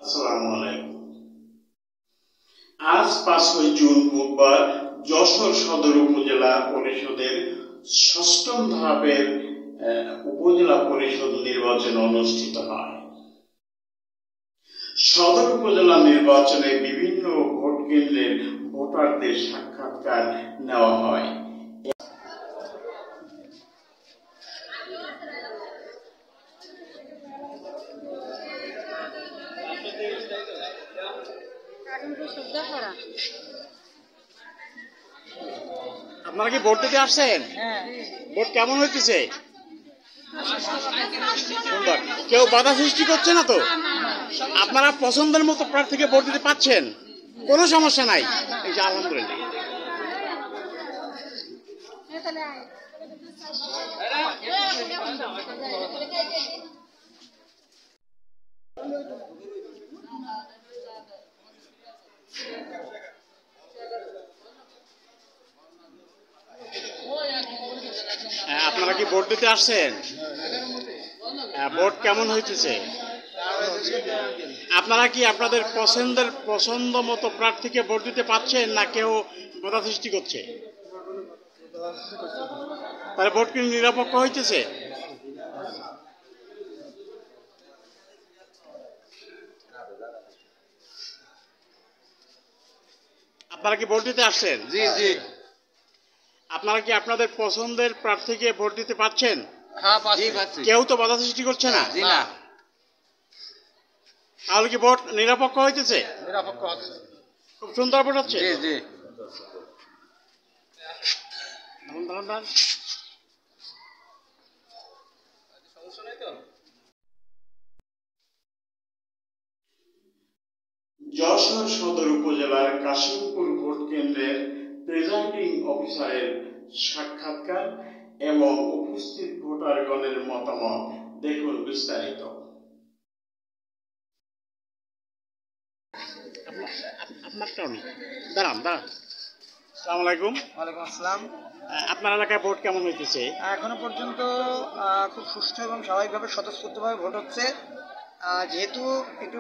আসসালামু আলাইকুম। আজ 5ই জুন বুধবার যশোর সদর উপজেলা পরিষদের ষষ্ঠম ধাপের উপজেলা পরিষদ নির্বাচন অনুষ্ঠিত হয়। সদর উপজেলা নির্বাচনে বিভিন্ন ভোট কেন্দ্রের ভোটারদের সাক্ষাৎকার নেওয়া হয়। আপনারা কি ভোট দিতে আসছেন? ভোট কেমন হইতেছে? সুন্দর। কেউ বাধা সৃষ্টি করছে না তো? আপনারা পছন্দের মতো প্রার্থীকে ভোট দিতে পাচ্ছেন? কোনো সমস্যা নাই? এই যে আলহামদুলিল্লাহ। আপনারা কি ভোট দিতে আসছেন? ভোট কেমন হইতেছে? আপনারা কি আপনাদের পছন্দ মতো প্রার্থীকে ভোট দিতে পাচ্ছেন না কেউ বাধা সৃষ্টি করছে? তাহলে ভোট কি নিরপেক্ষ হইতেছে? আপনারা কি ভোট দিতে আসছেন? জি জি। আপনারা কি আপনাদের পছন্দের প্রার্থীকে ভোট দিতে পাচ্ছেন? হ্যাঁ পাচ্ছি। কেউ তো বাধা সৃষ্টি করছে না? জি না। তাহলে কি ভোট নিরপেক্ষ হইতেছে? নিরপেক্ষ হচ্ছে। খুব সুন্দর ভোট হচ্ছে? জি জি। যশোর সদর উপজেলার কাশিমপুর ভোট কেন্দ্রের প্রিজাইডিং অফিসারের সাক্ষাৎকার এবং উপস্থিত ভোটারগণের মতামত দেখুন বিস্তারিত। আসসালামু আলাইকুম। ওয়ালাইকুম আসসালাম। আপনার এলাকায় ভোট কেমন হইতেছে? এখনো পর্যন্ত খুব সুষ্ঠু এবং স্বাভাবিকভাবে স্বতঃস্ফূর্তভাবে ভোট হচ্ছে। যেহেতু একটু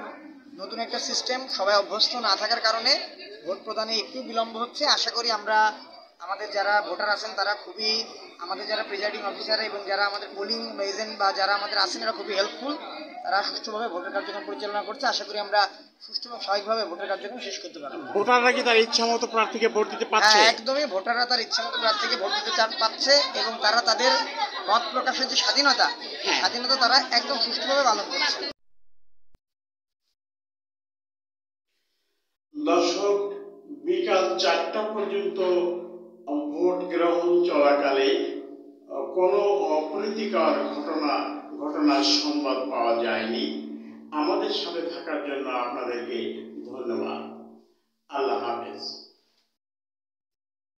নতুন একটা সিস্টেম, সবাই অভ্যস্ত না থাকার কারণে ভোট প্রদানে একটু বিলম্ব হচ্ছে। আশা করি আমরা আমাদের যারা ভোটার আছেন তারা খুবই, আমাদের যারা প্রিজাইডিং অফিসার এবং যারা আমাদের পোলিং এজেন্ট বা যারা আমাদের আছেন এরা খুবই হেল্পফুল। তারা সুষ্ঠুভাবে ভোটের কার্যক্রম পরিচালনা করছে। আশা করি আমরা সুষ্ঠু এবং স্বাভাবিকভাবে ভোটের কার্যক্রম শেষ করতে পারবো। ভোটাররা কি তার ইচ্ছা মতো প্রার্থীকে ভোট দিতে পারছে? একদমই, ভোটাররা তার ইচ্ছা মতো প্রার্থীকে ভোট দিতে পারছে এবং তারা তাদের মত প্রকাশের যে স্বাধীনতা, স্বাধীনতা তারা একদম সুষ্ঠুভাবে পালন করছে। দর্শক, বিকাল 4টা পর্যন্ত ভোট গ্রহণ চলাকালে কোনো অপ্রীতিকর ঘটনার সংবাদ পাওয়া যায়নি। আমাদের সাথে থাকার জন্য আপনাদেরকে ধন্যবাদ। আল্লাহ হাফেজ।